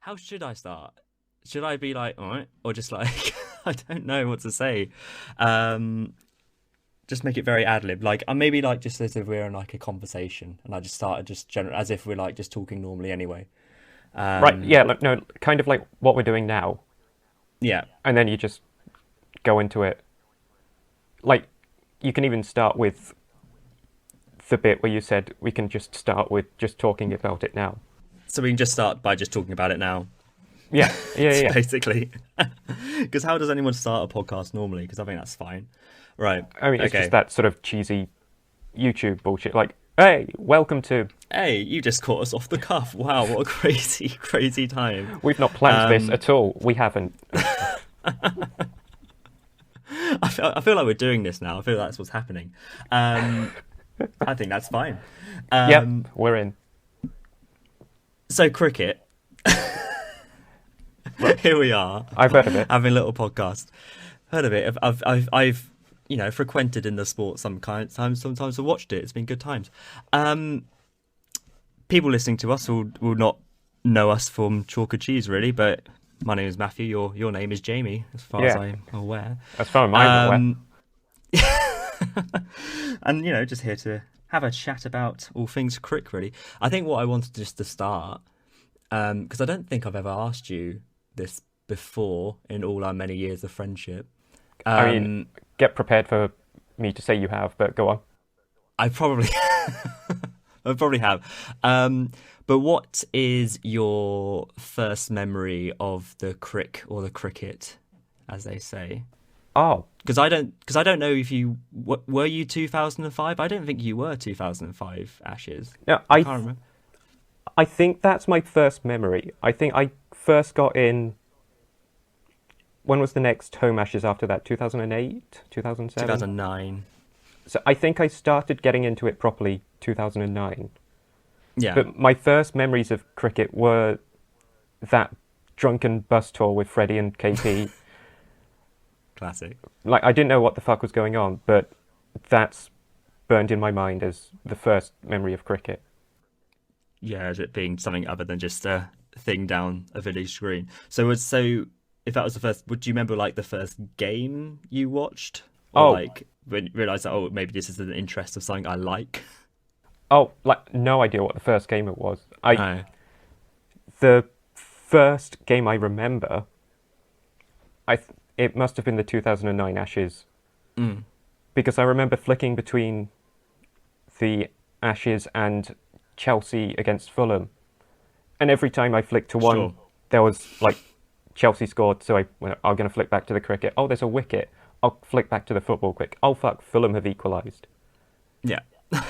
How should I start? Should I be like, all right, or just like, I don't know what to say. Um, just make it very ad lib. Like, maybe like just as if we're in like a conversation, and I just started just general as if we're like just talking normally anyway. Right, Um, yeah, no, kind of like what we're doing now. yeah. And then you just go into it. Like, you can even start with the bit where you said we can just start with just talking about it now. So we can just start by just talking about it now. Yeah, yeah, yeah. Basically. Because how does anyone start a podcast normally? Because I think that's fine. Right. I mean, it's just Okay. that sort of cheesy YouTube bullshit. Like, hey, welcome to. Hey, you just caught us off the cuff. Wow, what a crazy, crazy time. We've not planned this Um, at all. We haven't. I feel like we're doing this now. I feel that's what's happening. I think that's fine. Yep, Um, we're in. so cricket. Here we are, I've heard of it. having a little podcast. Heard of it? I've frequented in the sport some kind times. Sometimes I've watched it. It's been good times. People listening to us will not know us from chalk and cheese really, but my name is Matthew. Your name is Jamie, as far as Yeah, I'm aware. as far as I'm aware. Um, and just here to have a chat about all things crick. Really, I think what I wanted just to start, because I don't think I've ever asked you this before in all our many years of friendship. I mean, Um, get prepared for me to say you have, but go on. I probably, I probably have. But what is your first memory of the crick or the cricket, as they say? Oh, Because I don't know if you were you 2005. I don't think you were 2005 Ashes. yeah, I can't remember. I think that's my first memory. I think I first got in. When was the next home Ashes after that? 2008, 2007? 2009. So I think I started getting into it properly 2009. Yeah, But my first memories of cricket were that drunken bus tour with Freddie and KP. classic. Like, I didn't know what the fuck was going on, but that's burned in my mind as the first memory of cricket. Yeah, as it being something other than just a thing down a village screen. So if that was the first, would you remember like the first game you watched, or Oh, like when you realised that maybe this is an interest of something I like? like no idea what the first game it was. Oh, The first game I remember, it must have been the 2009 Ashes mm, because I remember flicking between the Ashes and Chelsea against Fulham, and every time I flicked to one, sure. there was like Chelsea scored, so I'm going to flick back to the cricket. Oh, there's a wicket. I'll flick back to the football quick. Oh fuck, Fulham have equalised. Yeah.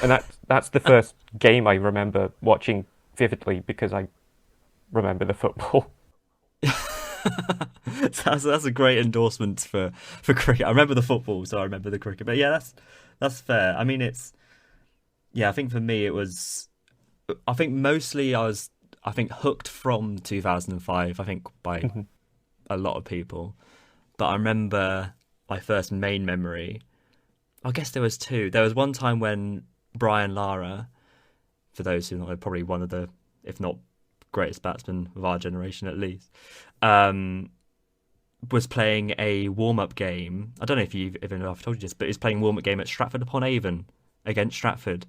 And that's the first game I remember watching vividly because I remember the football. That's a great endorsement for cricket. I remember the football, so I remember the cricket. But yeah, that's fair. I mean, I think for me it was. I think mostly I think hooked from 2005. I think by Mhm. a lot of people, but I remember my first main memory. I guess there was two. There was one time when Brian Lara, for those who know, probably one of the, if not greatest batsman of our generation at least, um, was playing a warm-up game. I don't know if I've told you this, but he's playing a warm-up game at Stratford-Upon-Avon against Stratford,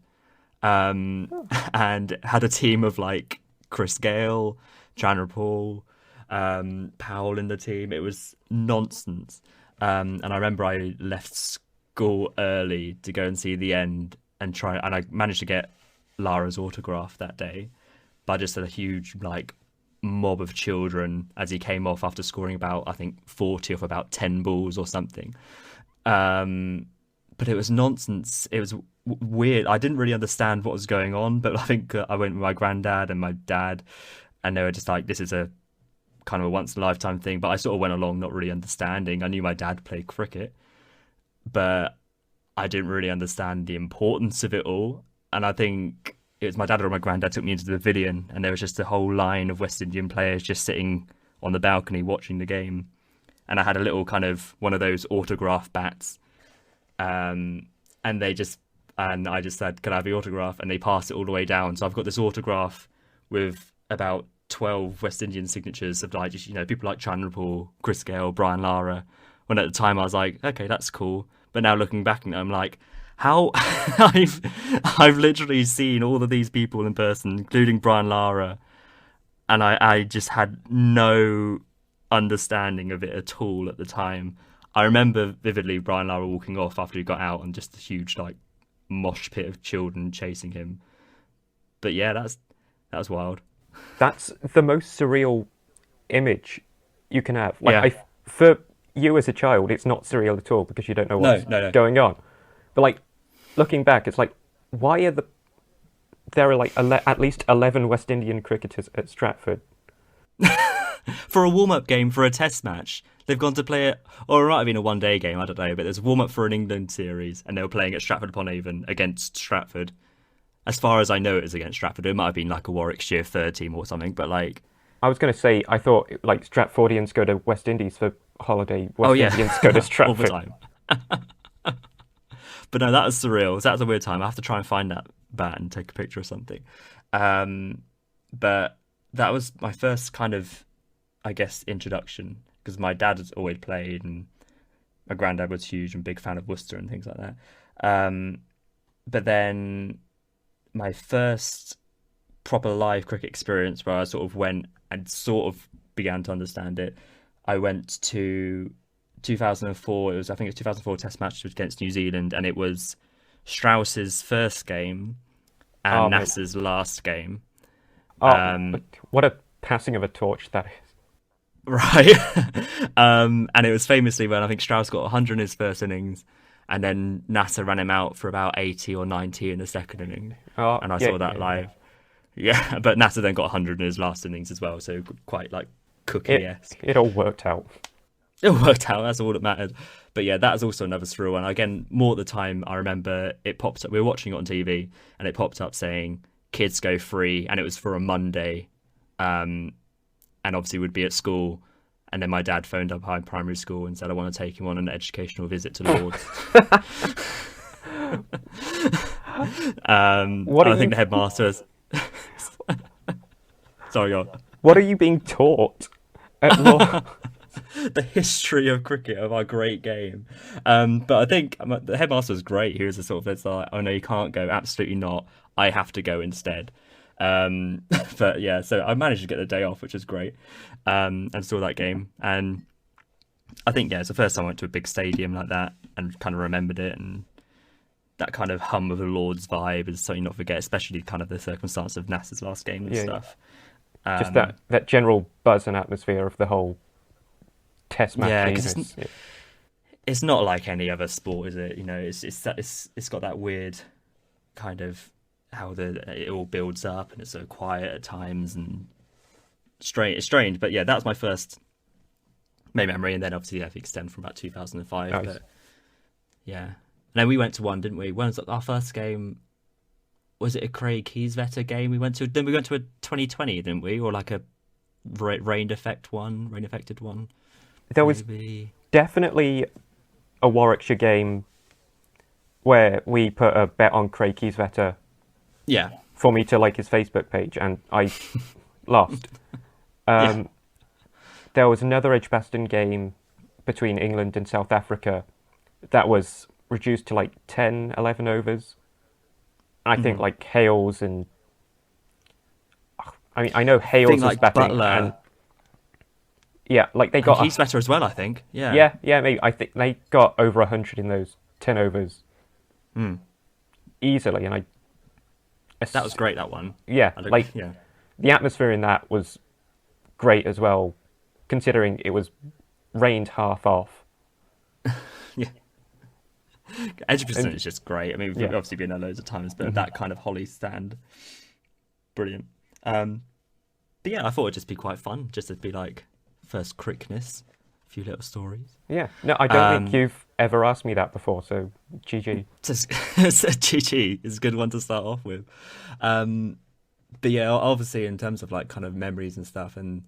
Oh. and had a team of like Chris Gale, Chandra Paul, Powell in the team. It was nonsense. And I remember I left school early to go and see the end and I managed to get Lara's autograph that day. But I just had a huge like mob of children as he came off after scoring about I think 40 off about 10 balls or something. But it was nonsense. It was weird. I didn't really understand what was going on, but I think I went with my granddad and my dad, and they were just like, "This is a kind of a once in a lifetime thing." But I sort of went along not really understanding. I knew my dad played cricket, but I didn't really understand the importance of it all. And I think it was my dad or my granddad took me into the pavilion, and there was just a whole line of West Indian players just sitting on the balcony watching the game. And I had a little kind of one of those autograph bats, and I just said, "Can I have the autograph?" And they passed it all the way down. So I've got this autograph with about 12 West Indian signatures of like, just, people like Chandrapal, Chris Gale, Brian Lara. When at the time I was like, okay, that's cool. But now looking back, I'm like, how I've literally seen all of these people in person, including Brian Lara, and I just had no understanding of it at all at the time. I remember vividly Brian Lara walking off after he got out and just a huge like mosh pit of children chasing him. But yeah, that was wild. That's the most surreal image you can have. Like, Yeah. for you as a child, it's not surreal at all because you don't know what's No. going on. But like, looking back, it's like, why are there are like at least 11 West Indian cricketers at Stratford? For a warm-up game for a test match. They've gone to play it, or it might have been a one-day game, I don't know, but there's a warm-up for an England series, and they were playing at Stratford-Upon-Avon against Stratford. As far as I know, it was against Stratford. It might have been like a Warwickshire third team or something, but like... I was going to say, I thought like Stratfordians go to West Indies for holiday. West Indians go to Stratford. All the time. But no, that was surreal. That was a weird time. I have to try and find that bat and take a picture or something. But that was my first kind of, I guess, introduction, because my dad has always played and my granddad was huge and big fan of Worcester and things like that. But then my first proper live cricket experience, where I sort of went and sort of began to understand it, I went to 2004. I think it was 2004 Test match against New Zealand, and it was Strauss's first game and Nasser's last game. What a passing of a torch that is. Right. And it was famously when I think Strauss got 100 in his first innings, and then Nasser ran him out for about 80 or 90 in the second inning. And I saw that live. Yeah, but Nasser then got 100 in his last innings as well, so quite like cookie-esque. It all worked out. It worked out, that's all that mattered. But yeah, that was also another surreal one. Again, more at the time, I remember it popped up. We were watching it on TV, and it popped up saying, kids go free, and it was for a Monday. And obviously would be at school. And then my dad phoned up high primary school and said, I want to take him on an educational visit to Lord's. I think the headmaster was... Sorry, go on. What are you being taught at Lord's? The history of cricket, of our great game. But I think the headmaster was great. He was a sort of, it's like, oh no, you can't go. Absolutely not. I have to go instead. But yeah, so I managed to get the day off, which was great, and saw that game. And I think, yeah, it's the first time I went to a big stadium like that and kind of remembered it. And that kind of hum of the Lord's vibe is something not to forget, especially kind of the circumstance of Nasser's last game and stuff. Just that general buzz and atmosphere of the whole test match. Yeah, because it's not like any other sport, is it? You know, it's got that weird kind of how it all builds up, and it's so quiet at times and strange. It's strange, but yeah, that was my first main memory, and then obviously I think extend from about 2005. Nice. But yeah, and then we went to one, didn't we? When was our first game? Was it a Craig Keysvetter game? Then we went to a 2020, didn't we? Or like a rain affected one. There was definitely a Warwickshire game where we put a bet on Craig Keysvetter. Yeah. For me to like his Facebook page, and I lost. There was another Edgbaston game between England and South Africa that was reduced to like 10, 11 overs. I think like Hales and... I mean, I know Hales was like batting. Butler. And, yeah, like they got... He's better as well, I think. Yeah, maybe. I think they got over 100 in those 10 overs easily, and that was great, that one. Yeah, the atmosphere in that was great as well, considering it was rained half off. Yeah. Edgbaston is just great. I mean, we've obviously been there loads of times, but that kind of Holly stand, brilliant. But yeah, I thought it'd just be quite fun, just to be like first crickness, a few little stories. Yeah, no, I don't think you've ever asked me that before, so GG. GG is a good one to start off with. But yeah, obviously in terms of like kind of memories and stuff, and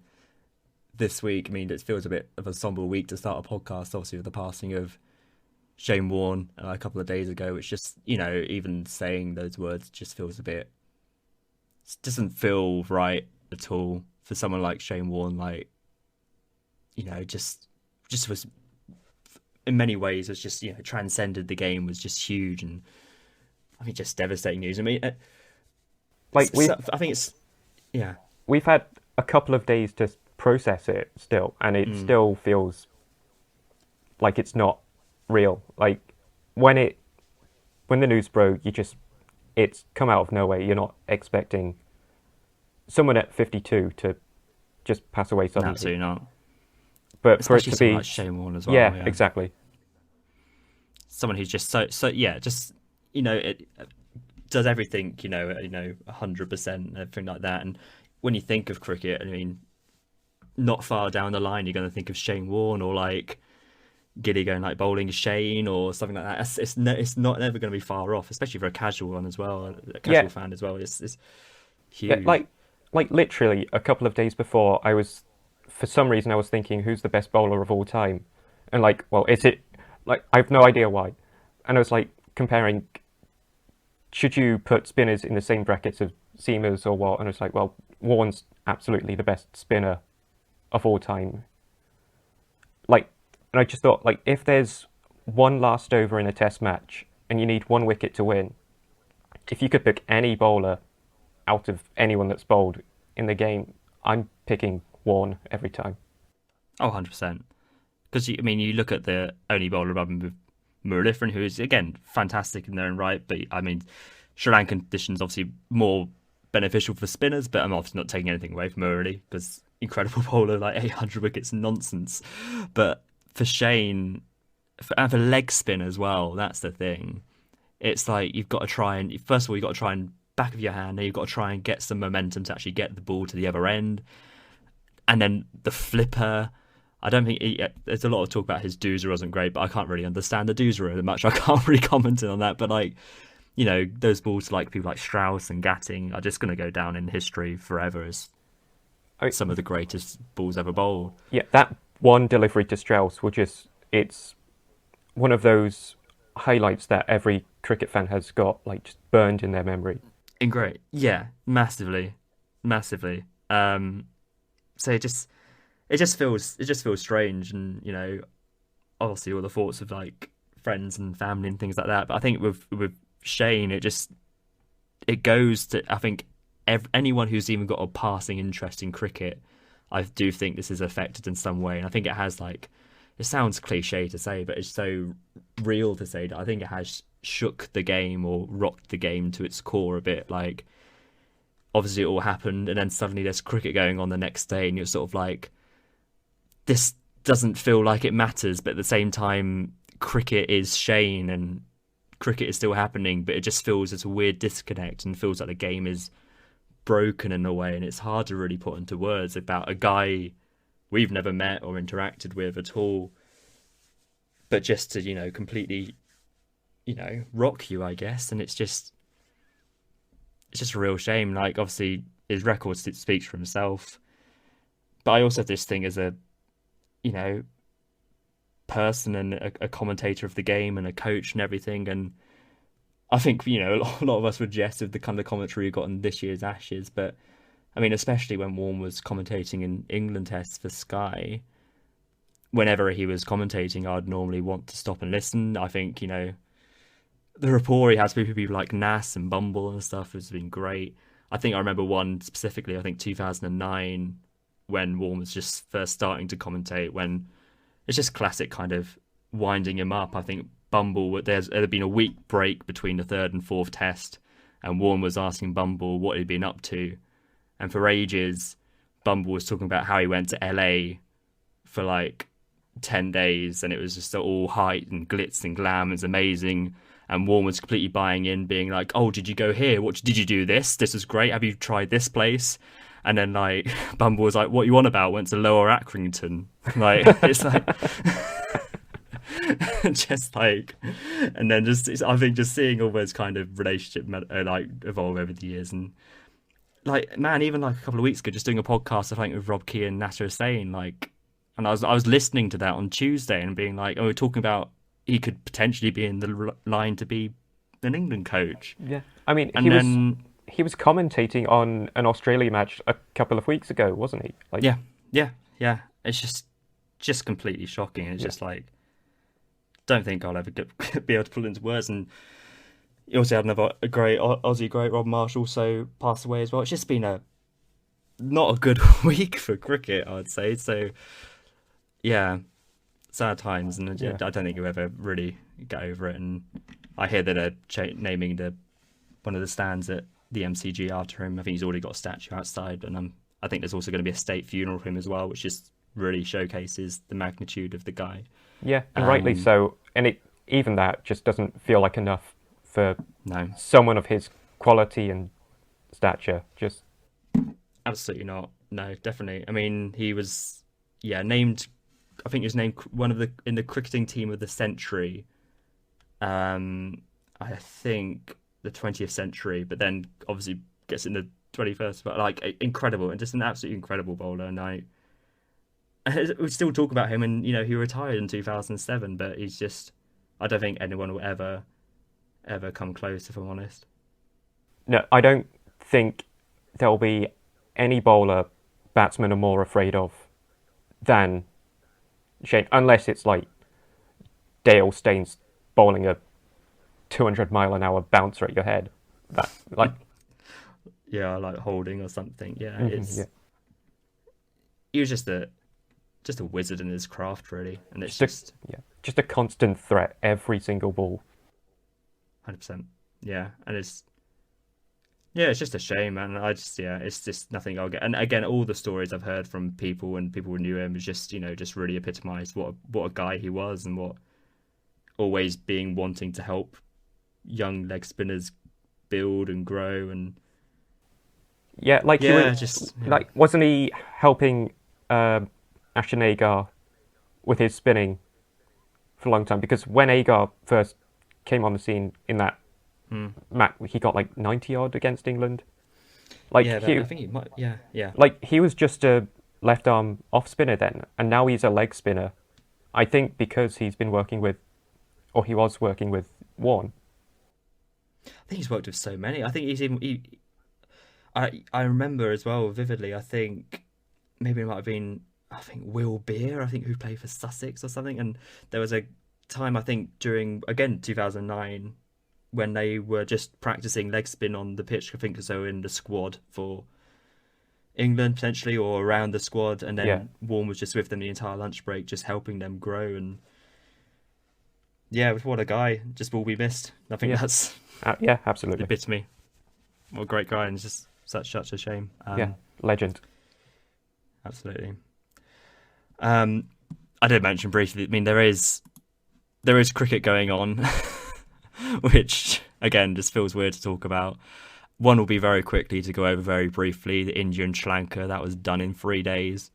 this week, I mean, it feels a bit of a somber week to start a podcast, obviously with the passing of Shane Warne a couple of days ago, which just, you know, even saying those words just feels a bit, doesn't feel right at all. for someone like Shane Warne, like, just was in many ways was just transcended the game, was just huge, and I mean just devastating news. I mean, Like I think it's yeah. we've had a couple of days to process it still, and it still feels like it's not real. Like when the news broke, it's come out of nowhere. You're not expecting someone at 52 to just pass away No, suddenly. absolutely not. But Especially for it to someone be, like Shane Warne as well. yeah, Yeah, exactly. someone who's just so yeah, just it does everything 100% and everything like that. And when you think of cricket, I mean, not far down the line, you're going to think of Shane Warne or like Giddy going like bowling Shane or something like that. It's not never going to be far off, especially for a casual one as well, a casual Yeah, fan as well. It's yeah, huge. like literally a couple of days before, for some reason, I was thinking, who's the best bowler of all time? And like, well, is it, like, I have no idea why. And I was like comparing, should you put spinners in the same brackets of seamers or what? And it's like, well, Warren's absolutely the best spinner of all time. Like, and I just thought, like, if there's one last over in a test match and you need one wicket to win, if you could pick any bowler out of anyone that's bowled in the game, I'm picking Warne every time. Oh, 100%. Because I mean, you look at the only bowler above him with Muralitharan, who is again fantastic in their own right, but I mean, Sri Lankan conditions obviously more beneficial for spinners, but I'm obviously not taking anything away from Murali because incredible bowler, like 800 wickets, nonsense. But for Shane, and for leg spin as well, that's the thing. It's like you've got to try and first of all you've got to try and back of your hand, and you've got to try and get some momentum to actually get the ball to the other end, and then the flipper. I don't think there's a lot of talk about his doozer wasn't great, but I can't really understand the doozer that much. I can't really comment on that, but like, those balls like people like Strauss and Gatting are just going to go down in history forever as some of the greatest balls ever bowled. Yeah, that one delivery to Strauss it's one of those highlights that every cricket fan has got like just burned in their memory. In great, yeah, massively, massively. So it just feels strange, and obviously all the thoughts of like friends and family and things like that. But I think with Shane, it goes to, I think, anyone who's even got a passing interest in cricket, I do think this is affected in some way. And I think it has, like, it sounds cliche to say, but it's so real to say that I think it has shook the game or rocked the game to its core a bit. Like, obviously it all happened, and then suddenly there's cricket going on the next day, and you're sort of like, this doesn't feel like it matters, but at the same time, cricket is Shane and cricket is still happening, but it just feels it's a weird disconnect and feels like the game is broken in a way, and it's hard to really put into words about a guy we've never met or interacted with at all, but just to completely rock you, I guess. And it's just a real shame. Like, obviously his record speaks for himself, but I also have this thing as a person and a commentator of the game and a coach and everything, and I think a lot of us were jest with the kind of commentary we got in this year's Ashes, but I mean, especially when Warne was commentating in England tests for Sky, whenever he was commentating, I'd normally want to stop and listen. I think the rapport he has with people like Nas and Bumble and stuff has been great. I think I remember one specifically, I think 2009, when Warne was just first starting to commentate, when it's just classic kind of winding him up. I think Bumble, there'd been a week break between the third and fourth test, and Warne was asking Bumble what he'd been up to. And for ages, Bumble was talking about how he went to LA for like 10 days, and it was just all height and glitz and glam. It was amazing. And Warne was completely buying in, being like, oh, did you go here? What did you do this? This is great. Have you tried this place? And then like Bumble was like, what you on about? Went to Lower Accrington. Like, it's like just like, and then I think just seeing all those kind of relationship like evolve over the years. And like, man, even like a couple of weeks ago, just doing a podcast, I think, with Rob Key and Nasser Hussain, like, and I was listening to that on Tuesday and being like, oh, we're talking about he could potentially be in the line to be an England coach. Yeah, I mean, and he was commentating on an Australia match a couple of weeks ago, wasn't he? Like, yeah. It's just completely shocking. It's yeah, just like, don't think I'll ever be able to put it into words. And you also had another a great Aussie great, Rob Marsh, also passed away as well. It's just been not a good week for cricket, I would say. So yeah, sad times, and yeah. I don't think you'll ever really get over it. And I hear that they're naming one of the stands at the MCG after him. I think he's already got a statue outside, and I think there's also going to be a state funeral for him as well, which just really showcases the magnitude of the guy. Yeah, and rightly so. And even that just doesn't feel like enough for No, someone of his quality and stature. Just absolutely not. No, definitely. I mean, he was named. I think he was named in the cricketing team of the century. I think the 20th century, but then obviously gets in the 21st. But like incredible, and just an absolutely incredible bowler. And we still talk about him, and he retired in 2007, but he's just. I don't think anyone will ever come close, if I'm honest. no, I don't think there'll be any bowler batsmen are more afraid of than Shane, unless it's like Dale Steyn's bowling a 200-mile-an-hour bouncer at your head. That like Yeah, like Holding or something. Yeah, yeah. He was just a wizard in his craft, really, and it's just a constant threat every single ball. 100%. Yeah, and it's just a shame, man. It's just nothing I'll get. And again, all the stories I've heard from people and people who knew him is just just really epitomised what a guy he was, and what always wanting to help young leg spinners build and grow. And wasn't he helping Ashton Agar with his spinning for a long time? Because when Agar first came on the scene in that match, he got like 90 odd against England. I think he might. Yeah. Like he was just a left arm off spinner then, and now he's a leg spinner. I think because he's been working with, or he was working with Warne. I think he's worked with so many. I think he's even. I remember as well vividly. I think maybe it might have been. I think Will Beer. I think who played for Sussex or something. And there was a time I think during 2009 when they were just practicing leg spin on the pitch. I think so in the squad for England potentially, or around the squad, and then Warne was just with them the entire lunch break, just helping them grow. And what a guy! Just will be missed. I think that's absolutely the epitome. What a great guy, and it's just such a shame. Legend. Absolutely. I did mention briefly. I mean, there is cricket going on, which again just feels weird to talk about. One will be very quickly to go over very briefly. The India and Sri Lanka, that was done in 3 days.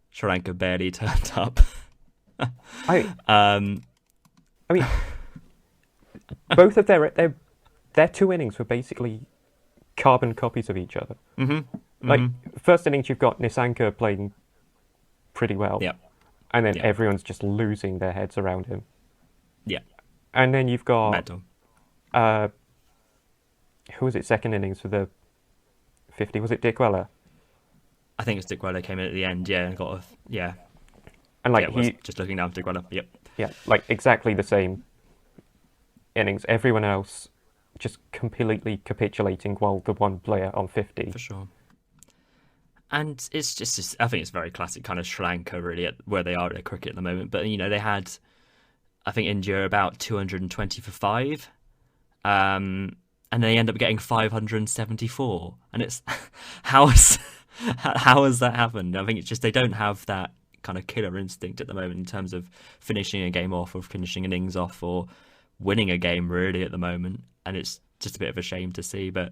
Sri Lanka barely turned up. I mean, both of their two innings were basically carbon copies of each other. Like first innings, you've got Nissanka playing pretty well, and then everyone's just losing their heads around him. And then you've got who was it second innings for the 50? Was it Dick Weller? I think it's Dick Weller came in at the end, and got and like he just looking down for Dick Weller. Like exactly the same innings. Everyone else just completely capitulating while the one player on 50. For sure. And it's just I think it's very classic kind of Sri Lanka really at where they are at their cricket at the moment. But they had, I think India about 220 for 5, and they end up getting 574. And it's how has that happened? I think it's just they don't have that kind of killer instinct at the moment in terms of finishing a game off or finishing an innings off or winning a game really at the moment. And it's just a bit of a shame to see, but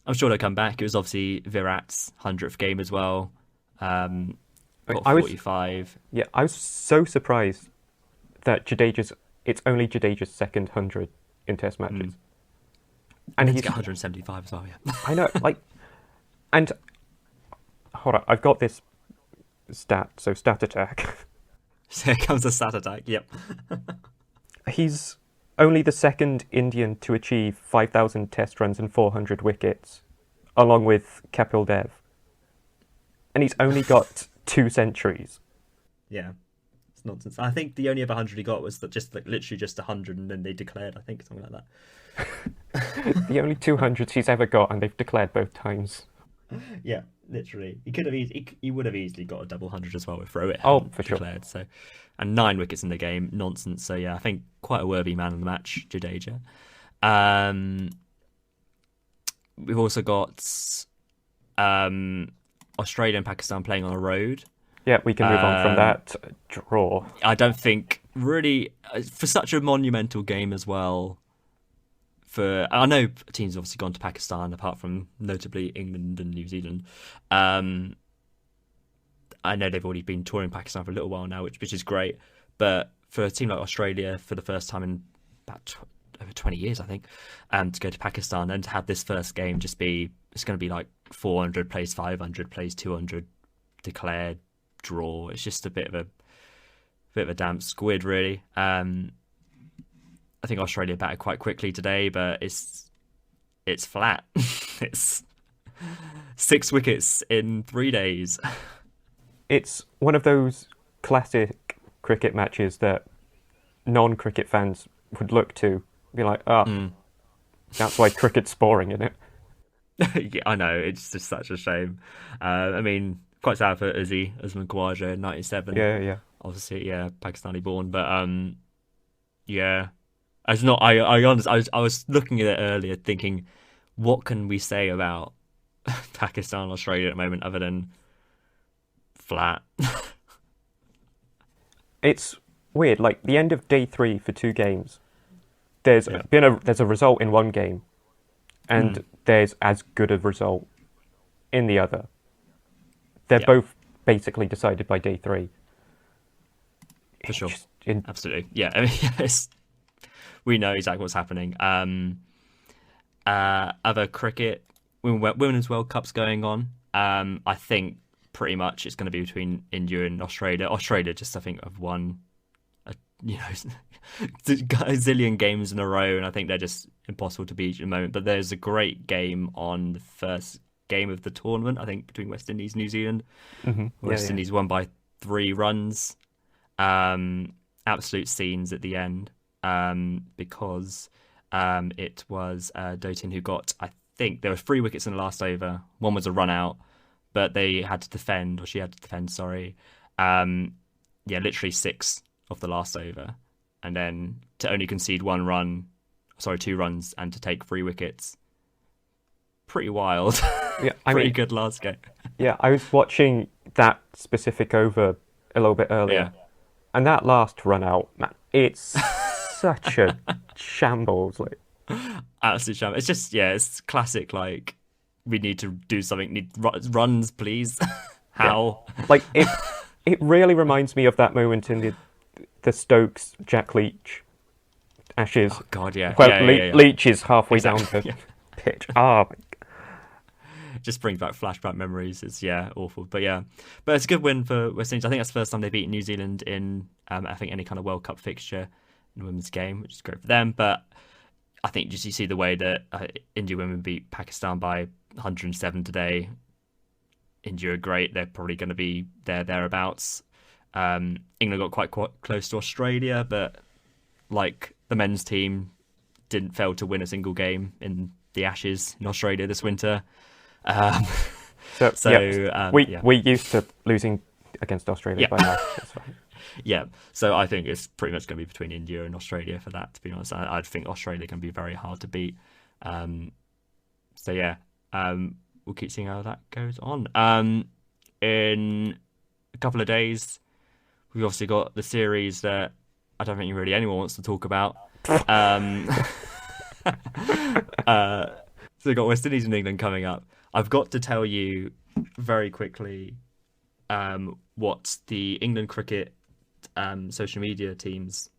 I'm sure they'll come back. It was obviously Virat's 100th game as well. Got 45. I was so surprised that it's only Jadeja's second 100 in Test matches. And he's got 175 as well, I know, and hold on, I've got this stat attack. So here comes the stat attack, He's only the second Indian to achieve 5,000 Test runs and 400 wickets along with Kapil Dev, and he's only got 2 centuries. Yeah, it's nonsense. I think the only other 100 he got was just like literally just 100, and then they declared, I think, something like that. The only 200s he's ever got, and they've declared both times. Yeah, literally. He could have he would have easily got a double 100 as well if Rowett Oh, hadn't for sure. declared. So, and 9 wickets in the game, nonsense. So yeah, I think quite a worthy man of the match, Jadeja. We've also got Australia and Pakistan playing on a road. Yeah, we can move on from that draw. I don't think really for such a monumental game as well. I know teams have obviously gone to Pakistan, apart from notably England and New Zealand. I know they've already been touring Pakistan for a little while now, which is great. But for a team like Australia, for the first time in about over 20 years, I think, to go to Pakistan and to have this first game it's going to be like 400 plays 500 plays 200 declared draw. It's just a bit of a damp squid, really. I think Australia batted quite quickly today, but it's flat. It's 6 wickets in 3 days. It's one of those classic cricket matches that non-cricket fans would look to, be like, that's why cricket's boring, isn't it? Yeah, I know. It's just such a shame. I mean, quite sad for Usman Khawaja in '97. Yeah. Obviously, yeah, Pakistani born, but yeah. It's not. I was looking at it earlier, thinking, what can we say about Pakistan and Australia at the moment other than flat? It's weird. Like the end of day 3 for 2 games, there's a result in one game, and there's as good a result in the other. They're both basically decided by day 3. For sure. Absolutely. Yeah. I mean, we know exactly what's happening. Other cricket, Women's World Cup's going on. I think pretty much it's going to be between India and Australia. Australia just, I think, have won a zillion games in a row, and I think they're just impossible to beat at the moment. But there's a great game on the first game of the tournament, I think, between West Indies and New Zealand. Mm-hmm. West Indies won by 3 runs. Absolute scenes at the end. Because it was Dotin who got, I think, there were 3 wickets in the last over. One was a run out, but they had to defend, or she had to defend, sorry. Literally 6 of the last over. And then to only concede 2 runs, and to take 3 wickets. Pretty wild. Yeah, Pretty good last game. Yeah, I was watching that specific over a little bit earlier. Yeah. And that last run out, man, it's such a shambles. Like, absolute shambles. It's just, it's classic, like, we need to do something. Runs, please. How? Yeah. Like, it really reminds me of that moment in the Stokes Jack Leach Ashes. Oh, God, yeah. Well, Leach is halfway down the pitch. Just brings back flashback memories. It's awful, but it's a good win for West Indies. I think that's the first time they beat New Zealand in I think any kind of World Cup fixture in a women's game, which is great for them. But I think just you see the way that India women beat Pakistan by 107 today. India are great. They're probably going to be thereabouts. England got quite close to Australia, but like the men's team didn't fail to win a single game in the Ashes in Australia this winter. We used to losing against Australia by now. It's fine. Yeah, so I think it's pretty much going to be between India and Australia for that, to be honest. I think Australia can be very hard to beat. We'll keep seeing how that goes on. In a couple of days, we've obviously got the series that I don't think really anyone wants to talk about. So we've got West Indies and England coming up. I've got to tell you very quickly what the England cricket social media teams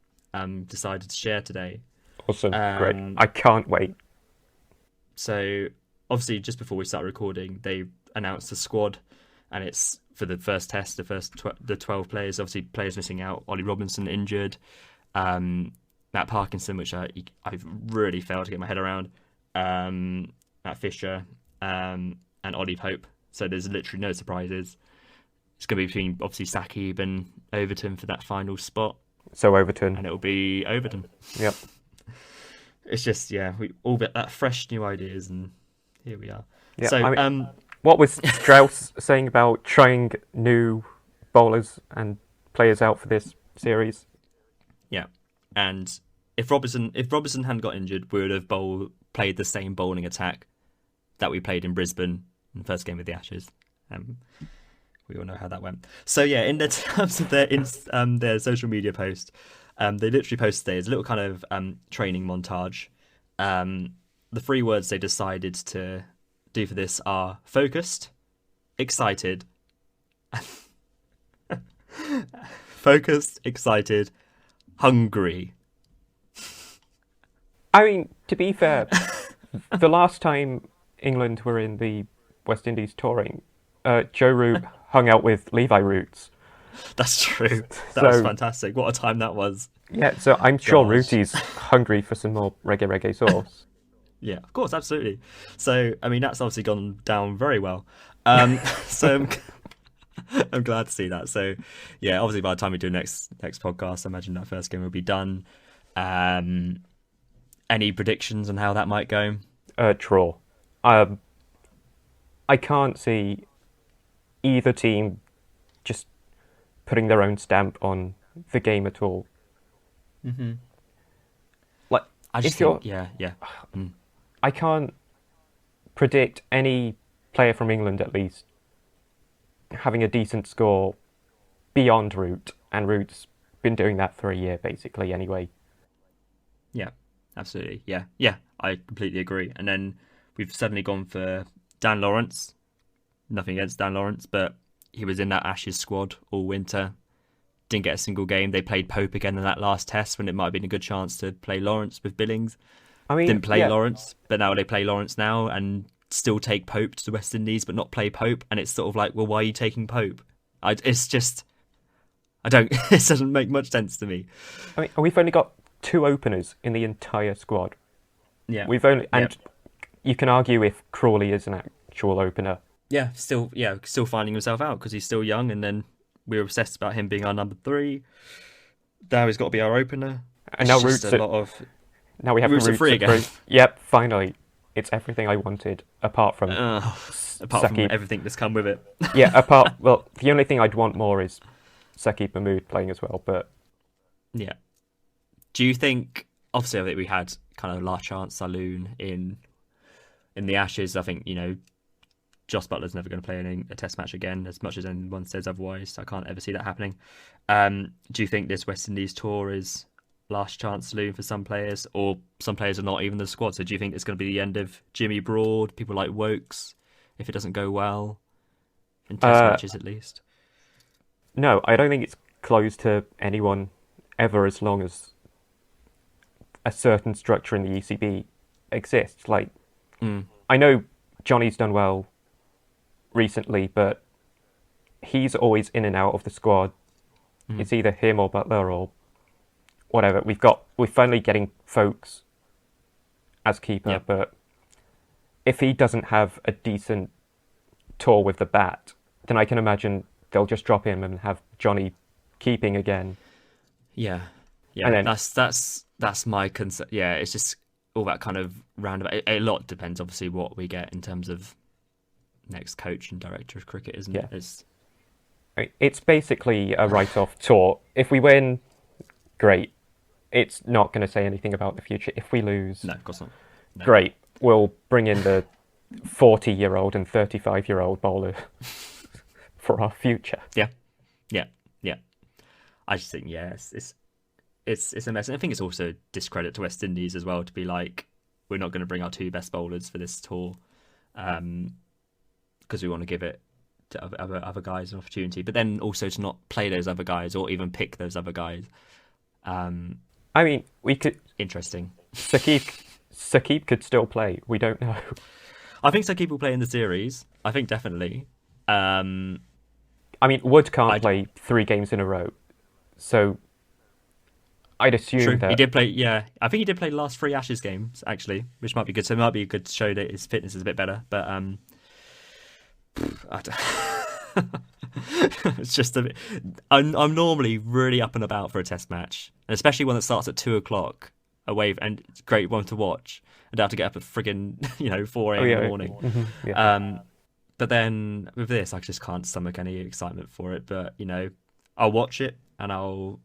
decided to share today. Awesome, great. I can't wait. So, obviously, just before we start recording, they announced the squad, and it's for the first test, the 12 players. Obviously, players missing out. Ollie Robinson injured. Matt Parkinson, which I've really failed to get my head around. Matt Fisher, and Ollie Pope. So there's literally no surprises. It's going to be between obviously Sakib and Overton for that final spot, So Overton. and it'll be Overton. Yep. It's just we all get that fresh new ideas, and here we are. Yeah, So I mean, what was Strauss saying about trying new bowlers and players out for this series? yeah, and if Robertson hadn't got injured, we would have played the same bowling attack that we played in Brisbane in the first game of the Ashes. We all know how that went. So yeah, in the terms of their social media post, they literally posted today as a little kind of training montage. The 3 words they decided to do for this are focused, excited, focused, excited, hungry. I mean, to be fair, the last time England were in the West Indies touring, Joe Root hung out with Levi Roots. That's true. That was fantastic. What a time that was. Yeah, so I'm sure Rooty's hungry for some more reggae sauce. Yeah, of course, absolutely. So, I mean, that's obviously gone down very well. So I'm glad to see that. So, yeah, obviously by the time we do next podcast, I imagine that first game will be done. Any predictions on how that might go? Draw. I can't see either team just putting their own stamp on the game at all. Mm-hmm. Like, I just think, yeah. I can't predict any player from England, at least, having a decent score beyond Root, and Root's been doing that for a year, basically, anyway. Yeah, absolutely. Yeah, I completely agree. And then we've suddenly gone for Dan Lawrence. Nothing against Dan Lawrence, but he was in that Ashes squad all winter. Didn't get a single game. They played Pope again in that last test when it might have been a good chance to play Lawrence with Billings. I mean, didn't play Lawrence, but now they play Lawrence now and still take Pope to the West Indies, but not play Pope. And it's sort of like, well, why are you taking Pope? It doesn't make much sense to me. I mean, we've only got 2 openers in the entire squad. Yeah. You can argue if Crawley is an actual opener. Yeah, still finding himself out because he's still young, and then we were obsessed about him being our number 3. Now he's got to be our opener. And now Root's now we have Root's Roots free again. Yep, finally. It's everything I wanted, apart from everything that's come with it. Yeah, the only thing I'd want more is Sakib Mahmood playing as well, but... Yeah. Do you think... Obviously, I think we had kind of last chance saloon in the Ashes. I think, Joss Butler's never going to play a test match again, as much as anyone says otherwise. I can't ever see that happening. Do you think this West Indies tour is last chance saloon for some players, or some players are not even the squad? So do you think it's going to be the end of Jimmy Broad, people like Wokes, if it doesn't go well, in test matches at least? No, I don't think it's closed to anyone ever, as long as a certain structure in the ECB exists. I know Johnny's done well recently, but he's always in and out of the squad. It's either him or Butler or whatever. We're finally getting Folks as keeper, but if he doesn't have a decent tour with the bat, then I can imagine they'll just drop him and have Johnny keeping again. Yeah. And then, that's my concern. Yeah, it's just all that kind of roundabout. A lot depends, obviously, what we get in terms of next coach and director of cricket, isn't it? It's basically a write-off tour. If we win, great. It's not going to say anything about the future. If we lose, no, of course not. No. Great. We'll bring in the 40-year-old and 35-year-old bowler for our future. Yeah. I just think it's a mess. And I think it's also a discredit to West Indies as well to be like, we're not going to bring our 2 best bowlers for this tour because we want to give it to other guys an opportunity, but then also to not play those other guys or even pick those other guys. I mean, we could... Interesting. Sakib could still play. We don't know. I think Sakib will play in the series. I think definitely. I mean, Wood can't play 3 games in a row. So I'd assume True. He that. did play. Yeah, I think he did play the last three Ashes games actually, which might be good. So it might be good to show that his fitness is a bit better. But I don't- it's just a bit. I'm normally really up and about for a Test match, and especially one that starts at 2 o'clock away, and it's a great one to watch. And I have to get up at friggin' 4 Oh a.m. in the yeah, morning. yeah. Um, but then with this, I just can't stomach any excitement for it. But I'll watch it and I'll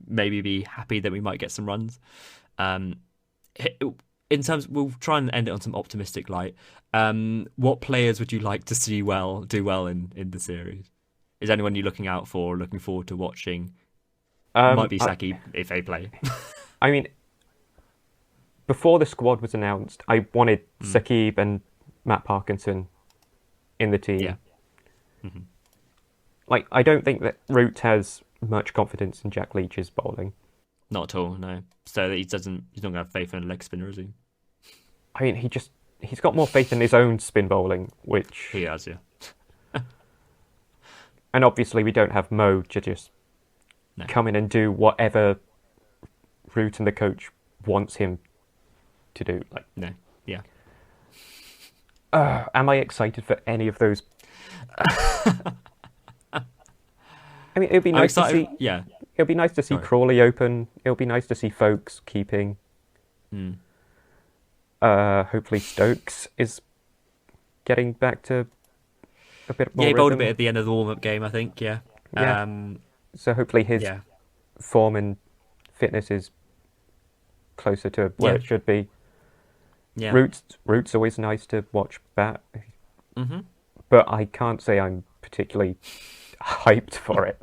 maybe be happy that we might get some runs. Um, in terms, we'll try and end it on some optimistic light. What players would you like to see do well in the series? Is anyone you're looking out for, looking forward to watching? Might be I, Saki if they play. I mean, before the squad was announced, I wanted Sakib and Matt Parkinson in the team. Yeah. Hmm. Like, I don't think that Root has much confidence in Jack Leach's bowling. Not at all, no. So he's not going to have faith in a leg spinner, is he? I mean, he's got more faith in his own spin bowling, which... He has, yeah. And obviously we don't have Mo to just come in and do whatever Root and the coach wants him to do. Like, no, yeah. Am I excited for any of those? I mean, it'd be nice to see. Yeah, it'd be nice to see Crawley open. It'll be nice to see Folkes keeping. Hopefully Stokes is getting back to a bit more. Yeah, he bowled a rhythm. bit at the end of the warm-up game, I think. Yeah. Yeah. So hopefully his form and fitness is closer to where it should be. Yeah. Root's always nice to watch bat. Mm-hmm. But I can't say I'm particularly hyped for it.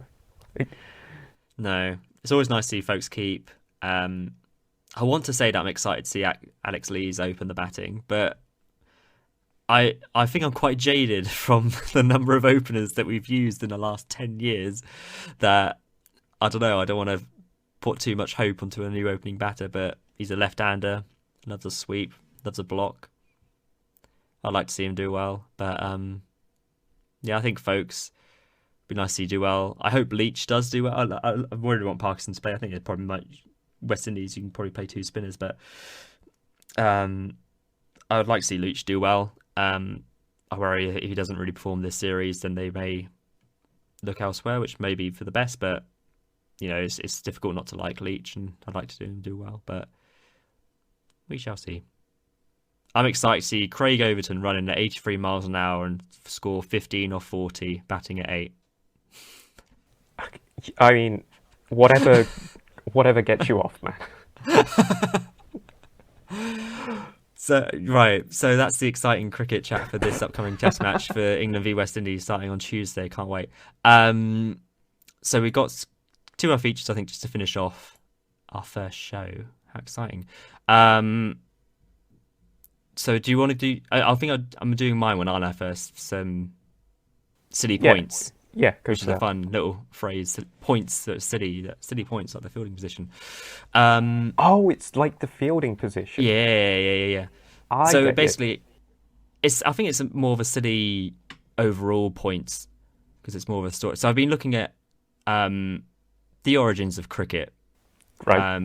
No, it's always nice to see folks keep. I want to say that I'm excited to see Alex Lees open the batting, but I think I'm quite jaded from the number of openers that we've used in the last 10 years that, I don't know, I don't want to put too much hope onto a new opening batter, but he's a left-hander, loves a sweep, loves a block. I'd like to see him do well, but I think folks, be nice to see do well. I hope Leach does do well. I really want Parkinson to play. I think it probably might West Indies. You can probably play two spinners, but I would like to see Leach do well. I worry if he doesn't really perform this series, then they may look elsewhere, which may be for the best. But it's difficult not to like Leach, and I'd like to see him do well. But we shall see. I'm excited to see Craig Overton running at 83 miles an hour and score 15 or 40, batting at 8. I mean, whatever gets you off, man. So that's the exciting cricket chat for this upcoming Test match for England v West Indies starting on Tuesday. Can't wait. So we've got two of our features, I think, just to finish off our first show. How exciting! So do you want to do? I think I'm doing mine one, aren't I? First, some silly points. Yeah, which is a fun little phrase. Points that are silly points, like the fielding position. It's like the fielding position. Yeah. So basically, I think it's more of a silly overall points because it's more of a story. So I've been looking at the origins of cricket, right?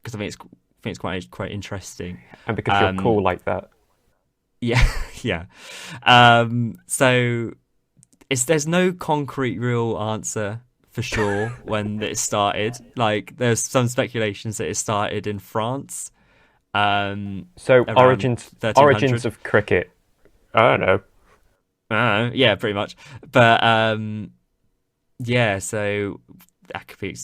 Because I think it's quite interesting, and because you're cool like that. Yeah. So there's no concrete real answer for sure when it started. Like there's some speculations that it started in France. So origins of cricket. I don't know. Yeah, pretty much. But so that could be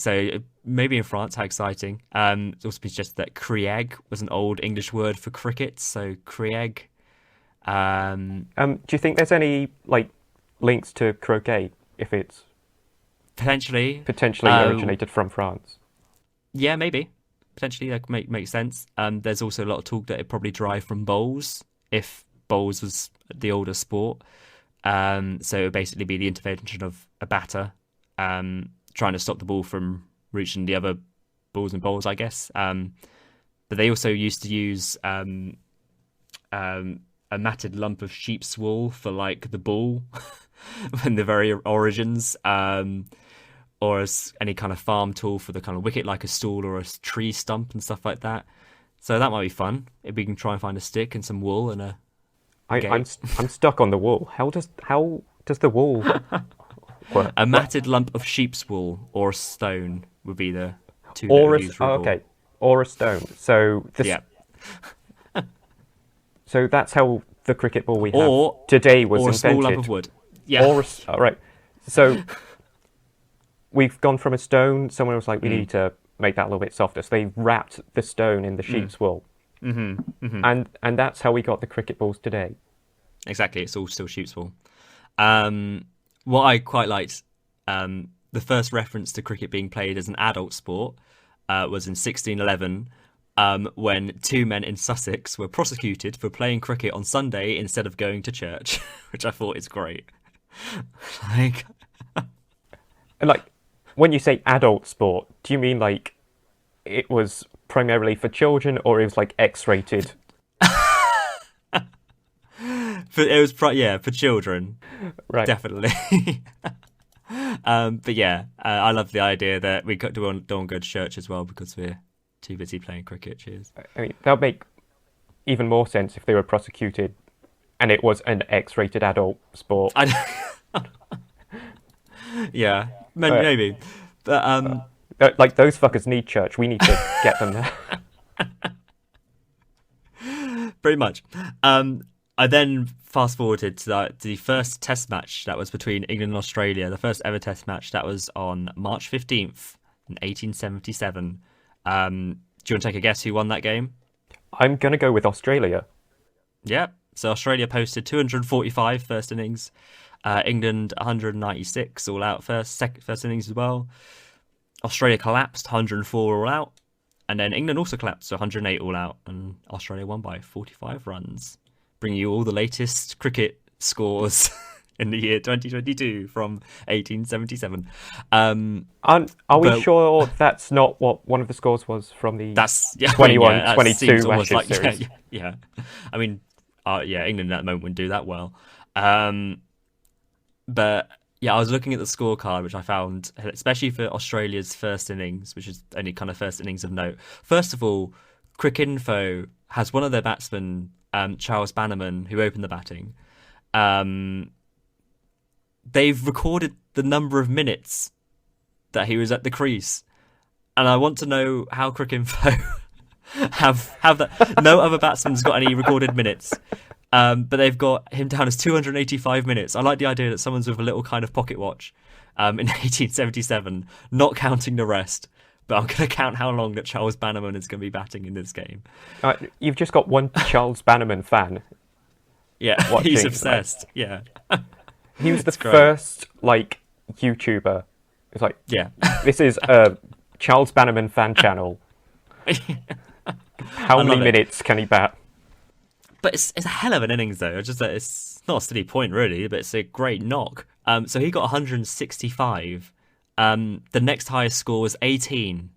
maybe in France. How exciting! It's also been suggested that crieg was an old English word for cricket. So crieg. Do you think there's any links to croquet if it's potentially originated from France? Yeah, maybe potentially that could make sense. There's also a lot of talk that it probably derived from bowls if bowls was the older sport. So it would basically be the intervention of a batter trying to stop the ball from reaching the other balls and bowls, I guess. But they also used to use a matted lump of sheep's wool for the ball in the very origins, or or as any kind of farm tool for the kind of wicket, like a stool or a tree stump and stuff like that. So that might be fun. If we can try and find a stick and some wool and a I'm gate. I'm stuck on the wool. How does the wool work? A matted lump of sheep's wool or a stone would be the two that Or we a use for a ball. okay, or a stone. So this Yeah. so that's how the cricket ball we have Or today was or a invented. small lump of wood. Yeah. All right. So we've gone from a stone. Someone was like, we need to make that a little bit softer. So they wrapped the stone in the sheep's wool, and that's how we got the cricket balls today. Exactly. It's all still sheep's wool. What I quite liked, the first reference to cricket being played as an adult sport was in 1611, when two men in Sussex were prosecuted for playing cricket on Sunday instead of going to church, which I thought is great. Like, And like, when you say adult sport, do you mean like it was primarily for children, or it was like X-rated? it was for children, Right. definitely. But yeah, I love the idea that we don't want to go to church as well because we're too busy playing cricket. Cheers. I mean, that would make even more sense if they were prosecuted and it was an X-rated adult sport. Yeah, maybe. But Like, those fuckers need church. We need to get them there. pretty much. I then fast forwarded to the first test match that was between England and Australia, the first ever test match that was on March 15th in 1877. Do you want to take a guess who won that game? I'm going to go with Australia. Yeah. So Australia posted 245 first innings. England 196 all out first innings as well. Australia collapsed 104 all out. And then England also collapsed to 108 all out. And Australia won by 45 runs. Bringing you all the latest cricket scores in the year 2022 from 1877. Are we sure that's not what one of the scores was from the 21-22 Ashes series? Yeah. I mean, England at the moment wouldn't do that well. But yeah, I was looking at the scorecard, which I found, especially for Australia's first innings, which is only kind of first innings of note. First of all, Cricinfo has one of their batsmen, Charles Bannerman, who opened the batting. They've recorded the number of minutes that he was at the crease, and I want to know how Cricinfo have that. No other batsman's got any recorded minutes. But they've got him down as 285 minutes. I like the idea that someone's with a little kind of pocket watch in 1877, not counting the rest. But I'm going to count how long that Charles Bannerman is going to be batting in this game. You've just got one Charles Bannerman fan. Yeah, watching, he's obsessed. Yeah. He was the first, like, YouTuber. It's like, yeah, this is a Charles Bannerman fan channel. How many minutes can he bat? But it's a hell of an innings, though. It's not a steady point, really, but it's a great knock. So he got 165. The next highest score was 18.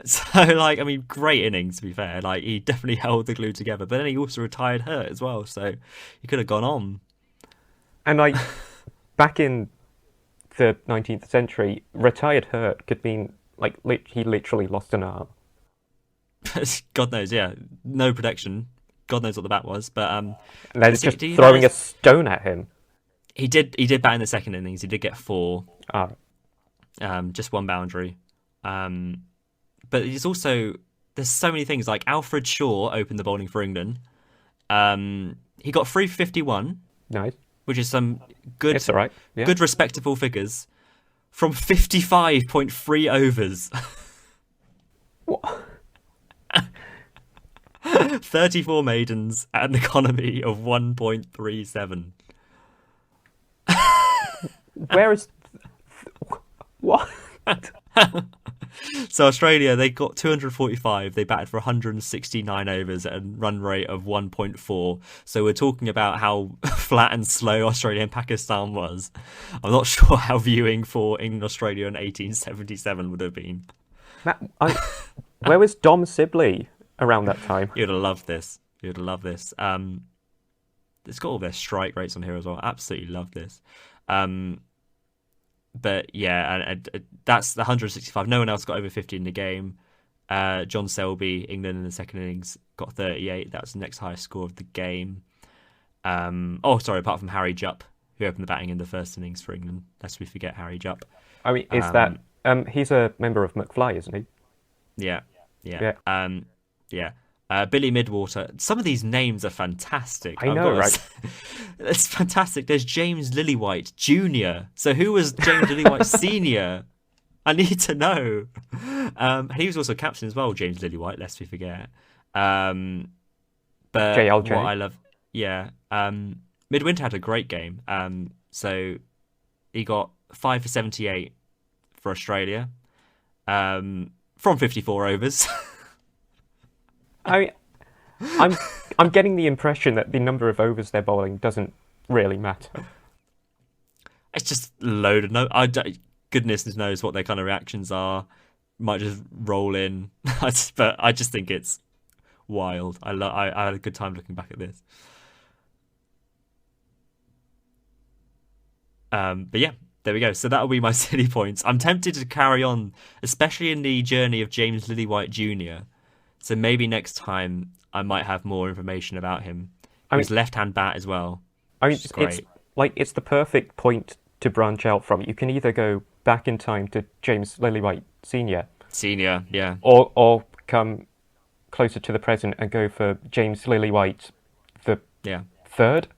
So, like, I mean, great innings, to be fair. Like, he definitely held the glue together. But then he also retired hurt as well, so he could have gone on. And, like, back in the 19th century, retired hurt could mean, like, he literally lost an arm. God knows, yeah. No protection. God knows what the bat was. But and they're just throwing a stone at him. He did bat in the second innings. He did get 4. Just one boundary. But it's also, there's so many things. Like Alfred Shaw opened the bowling for England. He got 351. Nice. Which is some good, it's all right. Yeah. Good respectable figures from 55.3 overs. What? 34 maidens at an economy of 1.37. Where is... What? So Australia, they got 245. They batted for 169 overs at a run rate of 1.4. So we're talking about how flat and slow Australia and Pakistan was. I'm not sure how viewing for England Australia in 1877 would have been. Where was Dom Sibley around that time? You'd have loved this. it's got all their strike rates on here as well. Absolutely love this. But yeah, and that's the 165. No one else got over 50 in the game. John Selby, England in the second innings, got 38. That's the next highest score of the game. Apart from Harry Jupp, who opened the batting in the first innings for England. Lest we forget Harry Jupp. I mean, is that he's a member of McFly, isn't he? Yeah. Billy Midwater. Some of these names are fantastic. I know, right? It's fantastic. There's James Lillywhite Jr. So who was James Lillywhite Sr.? I need to know. And he was also captain as well, James Lillywhite, lest we forget. But JLJ. what I love, Midwinter had a great game. So he got 5 for 78 for Australia from 54 overs. I'm getting the impression that the number of overs they're bowling doesn't really matter. It's just loaded. Goodness knows what their kind of reactions are. Might just roll in, but I just think it's wild. I had a good time looking back at this. But yeah, there we go. So that'll be my City points. I'm tempted to carry on, especially in the journey of James Lillywhite Jr. So maybe next time I might have more information about him. His left-hand bat as well. It's the perfect point to branch out from. You can either go back in time to James Lillywhite Senior, yeah, or come closer to the present and go for James Lillywhite the third.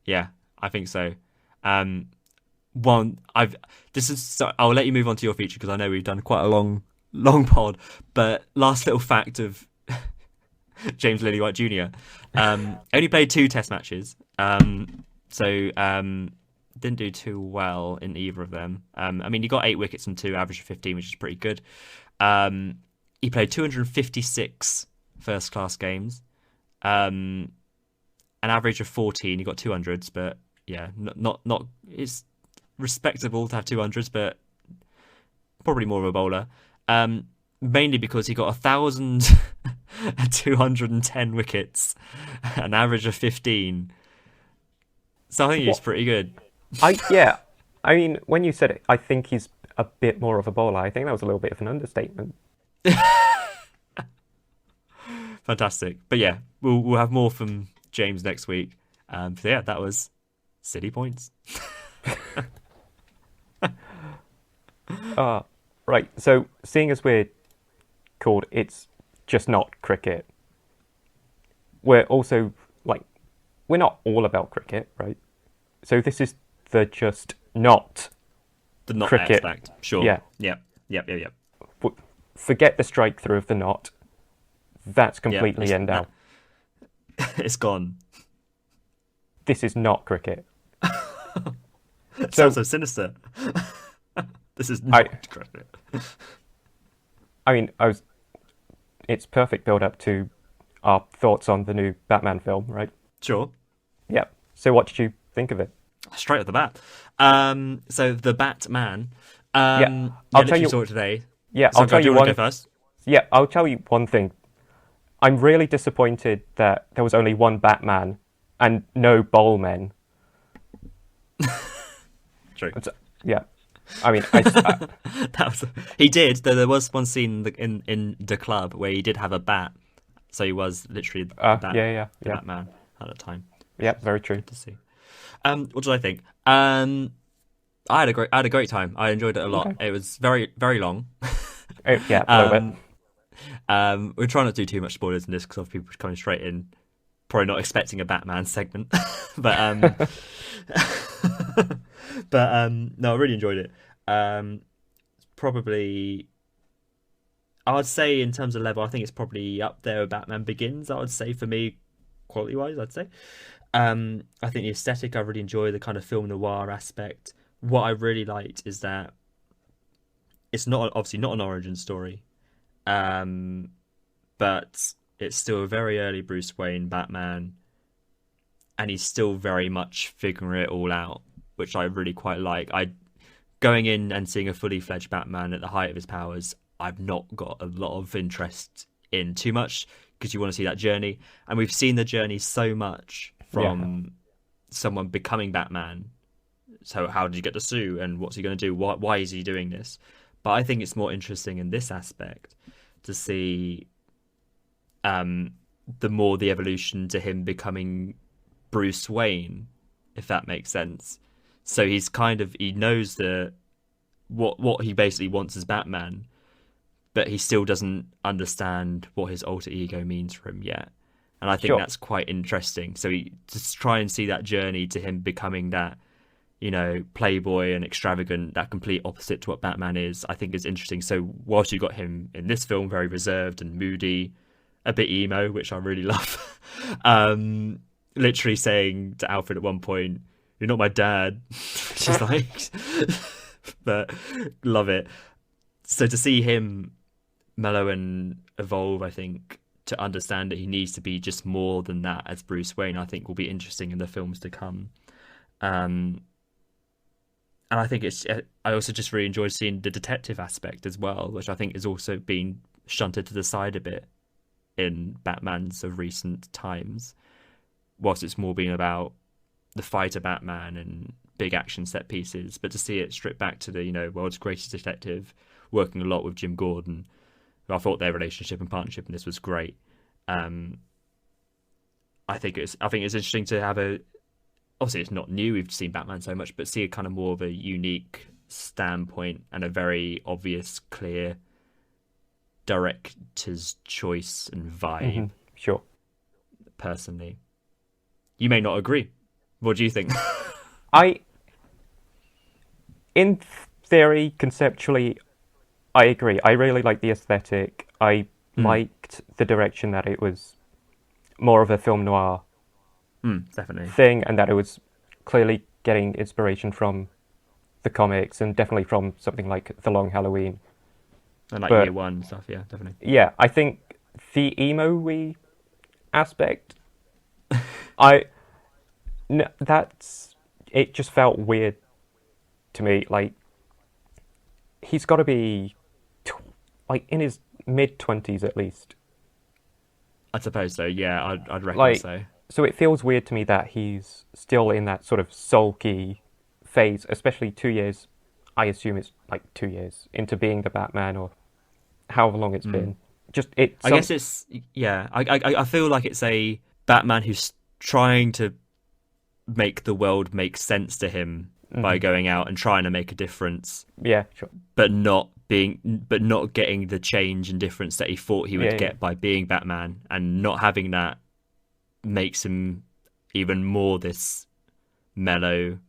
Yeah, I think so. I'll let you move on to your feature because I know we've done quite a long pod. But last little fact of James Lillywhite Jr. Only played 2 Test matches, so didn't do too well in either of them. He got 8 wickets and 2, average of 15, which is pretty good. He played 256 first-class games, an average of 14. He got 200s, but yeah, not. It's respectable to have 200s, but probably more of a bowler. Mainly because he got 1,210 wickets, an average of 15. So I think he's pretty good. When you said it, I think he's a bit more of a bowler. I think that was a little bit of an understatement. Fantastic. But yeah, we'll have more from James next week. So yeah, that was City points. Right, so seeing as we're called It's Just Not Cricket, we're also, we're not all about cricket, right? So this is the just not the not cricket. Aspect. Sure. Yeah. Yep. Forget the strike through of the not. That's completely end out. It's gone. This is not cricket. Sounds so sinister. This is not cricket. It's perfect build up to our thoughts on the new Batman film, right? Sure. Yeah. So what did you think of it? Straight off the bat. So the Batman. I'll tell you. Saw it today. Yeah, So I'll tell you one. go first? Yeah, I'll tell you one thing. I'm really disappointed that there was only one Batman and no Bowlmen. True. Yeah. He did. Though there was one scene in the club where he did have a bat, so he was literally the Batman at the time. Yeah, very true. Good to see. What did I think? I had a great time. I enjoyed it a lot. Okay. It was very, very long. Yeah, a little bit. We're trying not to do too much spoilers in this because of people coming straight in, probably not expecting a Batman segment. but no, I really enjoyed it. Probably, I would say in terms of level, I think it's probably up there with Batman Begins. I would say for me, quality wise, I'd say. I think the aesthetic I really enjoy, the kind of film noir aspect. What I really liked is that it's obviously not an origin story, but it's still a very early Bruce Wayne Batman, and he's still very much figuring it all out, which I really quite like. Going in and seeing a fully fledged Batman at the height of his powers, I've not got a lot of interest in too much because you want to see that journey, and we've seen the journey so much Yeah, from someone becoming Batman. So how did he get the suit, and what's he going to do? Why is he doing this? But I think it's more interesting in this aspect to see the evolution to him becoming Bruce Wayne, if that makes sense. So he knows what he basically wants as Batman, but he still doesn't understand what his alter ego means for him yet. And I think sure. that's quite interesting. So he just try and see that journey to him becoming that, playboy and extravagant, that complete opposite to what Batman is, I think is interesting. So whilst you got him in this film very reserved and moody, a bit emo, which I really love, literally saying to Alfred at one point, "You're not my dad." She's like, but love it. So to see him mellow and evolve, I think, to understand that he needs to be just more than that as Bruce Wayne, I think will be interesting in the films to come. And I think I also just really enjoyed seeing the detective aspect as well, which I think is also being shunted to the side a bit in Batman's of recent times, whilst it's more been about the fighter Batman and big action set pieces. But to see it stripped back to the world's greatest detective, working a lot with Jim Gordon, I thought their relationship and partnership in this was great. I think it's interesting to have obviously it's not new, we've seen Batman so much, but see a kind of more of a unique standpoint and a very obvious, clear director's choice and vibe. Sure. Personally, you may not agree. What do you think? In theory, conceptually, I agree. I really like the aesthetic. I liked the direction that it was more of a film noir definitely thing, and that it was clearly getting inspiration from the comics and definitely from something like The Long Halloween. And Year One stuff, yeah, definitely. Yeah, I think the emo-y aspect, it just felt weird to me. Like, he's got to be in his mid-20s at least. I suppose so, yeah, I'd reckon so. So it feels weird to me that he's still in that sort of sulky phase, especially 2 years, I assume it's 2 years into being the Batman, or however long it's been. I guess it's, yeah, I feel like it's a Batman who's trying to make the world make sense to him by going out and trying to make a difference. Yeah, sure. But not getting the change and difference that he thought he would get by being Batman, and not having that makes him even more this mellow.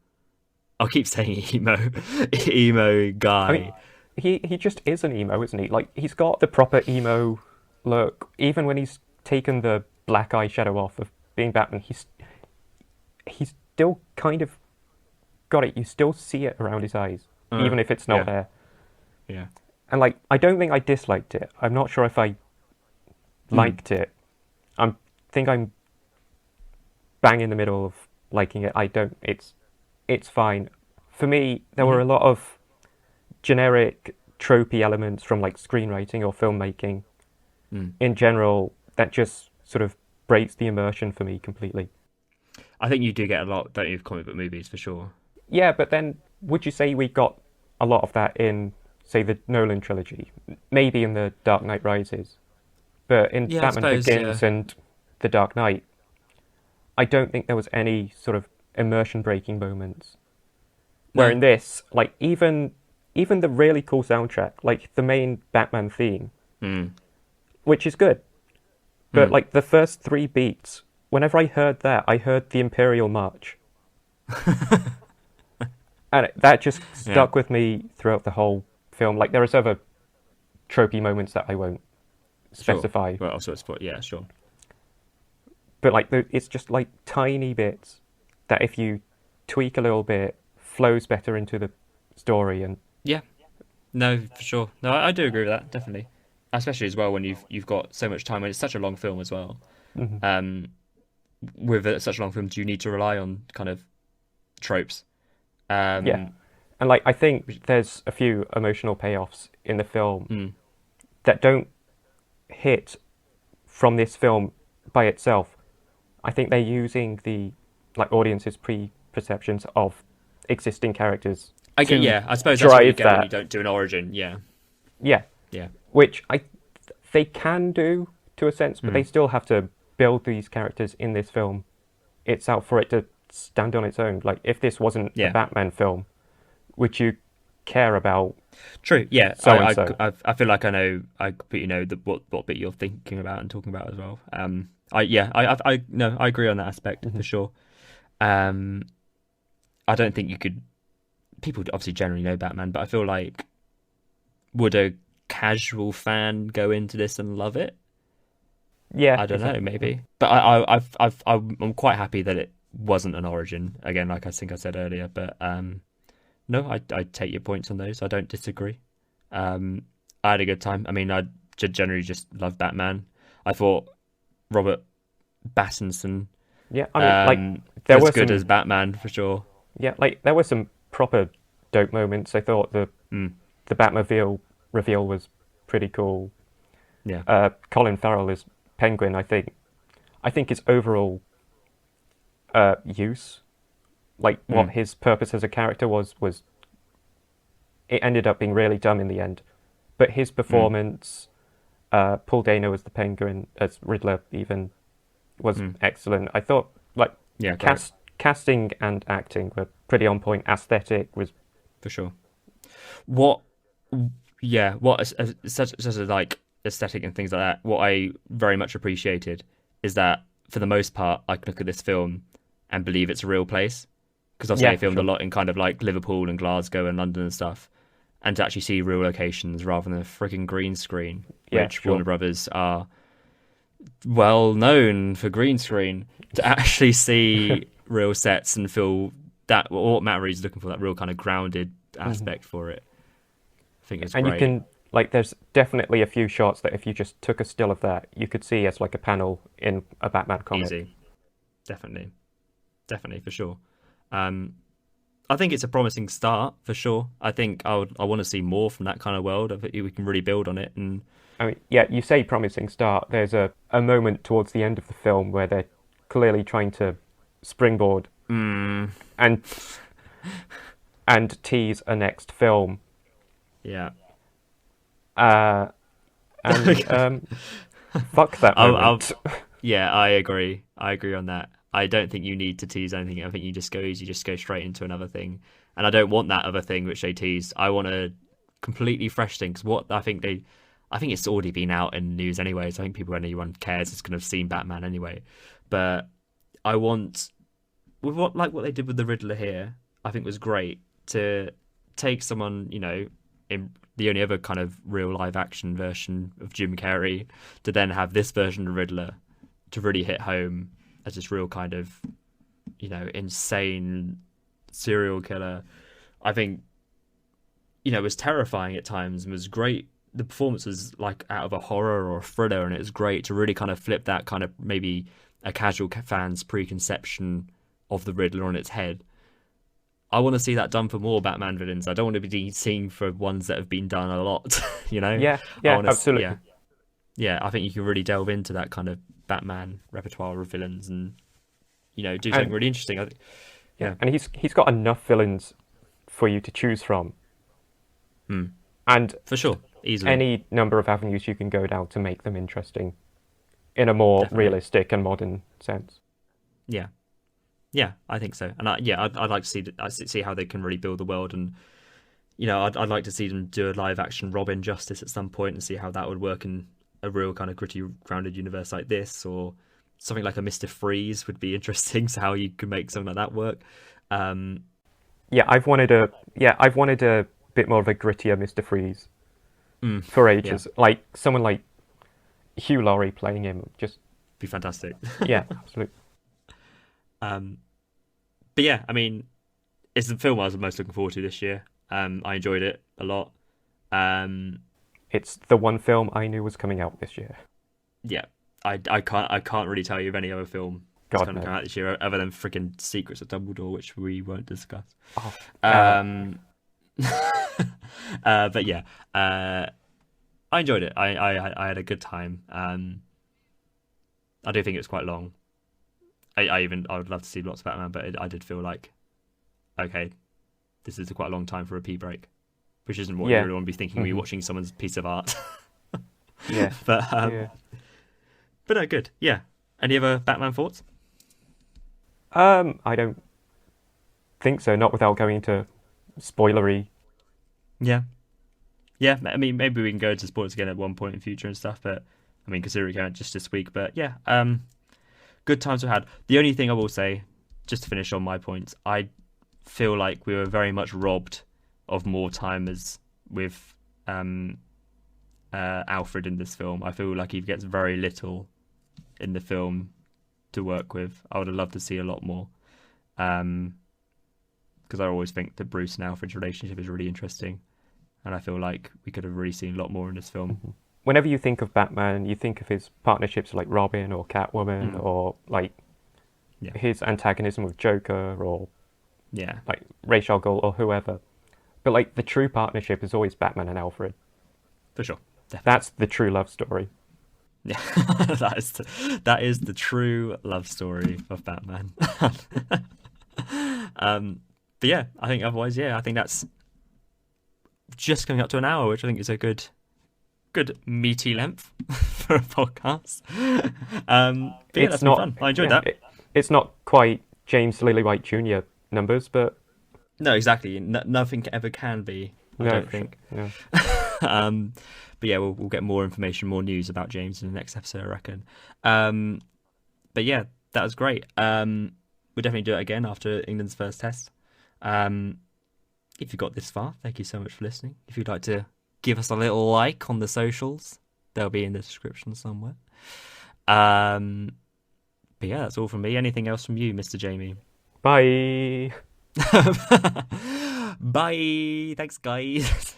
I'll keep saying emo guy. I mean, he just is an emo, isn't he? Like, he's got the proper emo look. Even when he's taken the black eyeshadow off of being Batman, he's still kind of got it. You still see it around his eyes, even if it's not there. Yeah. And I don't think I disliked it. I'm not sure if I liked it. I think I'm bang in the middle of liking it. It's fine. For me, there were a lot of generic tropey elements from screenwriting or filmmaking in general that just sort of breaks the immersion for me completely. I think you do get a lot, don't you, of comic book movies, for sure. Yeah, but then would you say we got a lot of that in, say, the Nolan trilogy? Maybe in The Dark Knight Rises. But in Batman Begins and The Dark Knight, I don't think there was any sort of immersion-breaking moments. Where in this, even the really cool soundtrack, the main Batman theme, which is good, but the first 3 beats, whenever I heard that, I heard the Imperial March. And that just stuck with me throughout the whole film. There is other tropey moments that I won't specify. Well, also yeah, sure. But it's just tiny bits that if you tweak a little bit, flows better into the story. And yeah, no, for sure. No, I do agree with that, definitely. Especially as well when you've got so much time, and it's such a long film as well. With such a long film, do you need to rely on kind of tropes? Yeah, and I think there's a few emotional payoffs in the film that don't hit from this film by itself. I think they're using the like audience's preperceptions of existing characters to I suppose that's what you drive get when you that. don't do an origin. Yeah, Yeah, yeah, which I they can do to a sense, but they mm, still have to build these characters in this film itself for it to stand on its own. Like if this wasn't a yeah. Batman film, would you care about True. Yeah, so and so? I feel like I completely know what bit you're thinking about and talking about as well. No, I agree on that aspect Hmm. for sure. Um, I don't think you could. People obviously generally know Batman, but I feel like would a casual fan go into this and love it? Yeah, I don't know, exactly. maybe. But I'm quite happy that it wasn't an origin. Again, like I think I said earlier, but no, I take your points on those. I don't disagree. Um, I had a good time. I mean, I generally just love Batman. I thought Robert Pattinson Yeah, I mean, like there as were good some, as Batman for sure. yeah, like there were some proper dope moments. I thought Mm, the Batmobile reveal was pretty cool. yeah. Colin Farrell is Penguin. I think his overall use, like what Mm, his purpose as a character was, it ended up being really dumb in the end. But his mm, performance, Paul Dano as the Penguin, as Riddler even, was mm. excellent. I thought like Yeah, great casting and acting were pretty on point. Aesthetic was for sure. What? Yeah, what such as like aesthetic and things like that. What I very much appreciated is that for the most part, I can look at this film and believe it's a real place because obviously yeah, they for filmed a sure. lot in kind of like Liverpool and Glasgow and London and stuff, and to actually see real locations rather than a freaking green screen, Yeah, for which Warner sure. Brothers are well known for green screen. To actually see real sets and feel that what Matt Reeves is looking for, that real kind of grounded Hmm. aspect for it, I think it's And you great. can like, there's definitely a few shots that if you just took a still of that, you could see as like a panel in a Batman comic. Easy, definitely, definitely for sure. Um, I think it's a promising start for sure. I want to see more from that kind of world. I think we can really build on it, and I mean, yeah, you say promising start. There's a moment towards the end of the film where they're clearly trying to springboard mm, and tease a next film. yeah. Uh, and fuck that I'll moment. Yeah, I agree. I agree on that. I don't think you need to tease anything. I think you just go easy, just go straight into another thing. And I don't want that other thing which they teased. I want a completely fresh thing. Because I think it's already been out in the news anyway. So I think people, anyone cares, is going to have seen Batman anyway. But I want, with what they did with the Riddler here, I think was great to take someone, in the only other kind of real live action version of Jim Carrey, to then have this version of Riddler to really hit home as this real kind of, insane serial killer. I think, it was terrifying at times and was great. The performance was like out of a horror or a thriller, and it was great to really kind of flip that kind of maybe a casual fan's preconception of the Riddler on its head. I want to see that done for more Batman villains. I don't want to be seeing for ones that have been done a lot. you know, Yeah, I yeah, want to, yeah, absolutely. yeah. I think you can really delve into that kind of Batman repertoire of villains and do something And really interesting. yeah, Yeah, and he's got enough villains for you to choose from, mm, and for sure, easily, any number of avenues you can go down to make them interesting in a more definitely. realistic and modern sense. Yeah, yeah, I think so. And I'd like to see see how they can really build the world, and I'd like to see them do a live action Robin justice at some point and see how that would work in a real kind of gritty, grounded universe like this, or something like a Mister Freeze would be interesting. So how you can make something like that work. Um, Yeah, I've wanted a bit more of a grittier Mr. Freeze mm, for yeah, ages. Like someone like Hugh Laurie playing him, just be fantastic. yeah, absolutely. um, but yeah, I mean, it's the film I was most looking forward to this year. I enjoyed it a lot. Um, It's the one film I knew was coming out this year. yeah, I can't really tell you of any other film that's God going to no. come out this year other than freaking Secrets of Dumbledore, which we won't discuss. Oh, Um, but yeah, I enjoyed it. I had a good time. I do think it was quite long. I would love to see lots of Batman, but I did feel like, okay, this is quite a long time for a pee break, which isn't what you Yeah. really want to be thinking when you're watching someone's piece of art. Yeah. but Yeah. but no, good. Yeah. Any other Batman thoughts? I don't think so. Not without going into spoilery. Yeah. Yeah. I mean, maybe we can go into sports again at one point in future and stuff. But I mean, considering we can't just this week. But yeah, good times we had. The only thing I will say, just to finish on my points, I feel like we were very much robbed of more time as with Alfred in this film. I feel like he gets very little in the film to work with. I would have loved to see a lot more, because I always think that Bruce and Alfred's relationship is really interesting, and I feel like we could have really seen a lot more in this film. Whenever you think of Batman, you think of his partnerships like Robin or Catwoman, or like his antagonism with Joker, or like Ra's al Ghul or whoever. But like the true partnership is always Batman and Alfred. For sure. Definitely. That's the true love story. Yeah, that is the true love story of Batman. But yeah, I think otherwise, I think that's just coming up to an hour, which I think is a good meaty length for a podcast. But yeah, that's been fun. I enjoyed that. It's not quite James Lillywhite Jr. numbers, but no, exactly. Nothing ever can be. I don't think. Yeah. But yeah, we'll get more information, more news about James in the next episode, I reckon. But yeah, that was great. We'll definitely do it again after England's first test. If you got this far, thank you so much for listening. If you'd like to give us a little like on the socials, they'll be in the description somewhere. But yeah, that's all from me. Anything else from you, Mr. Jamie? Bye. Bye. Thanks, guys.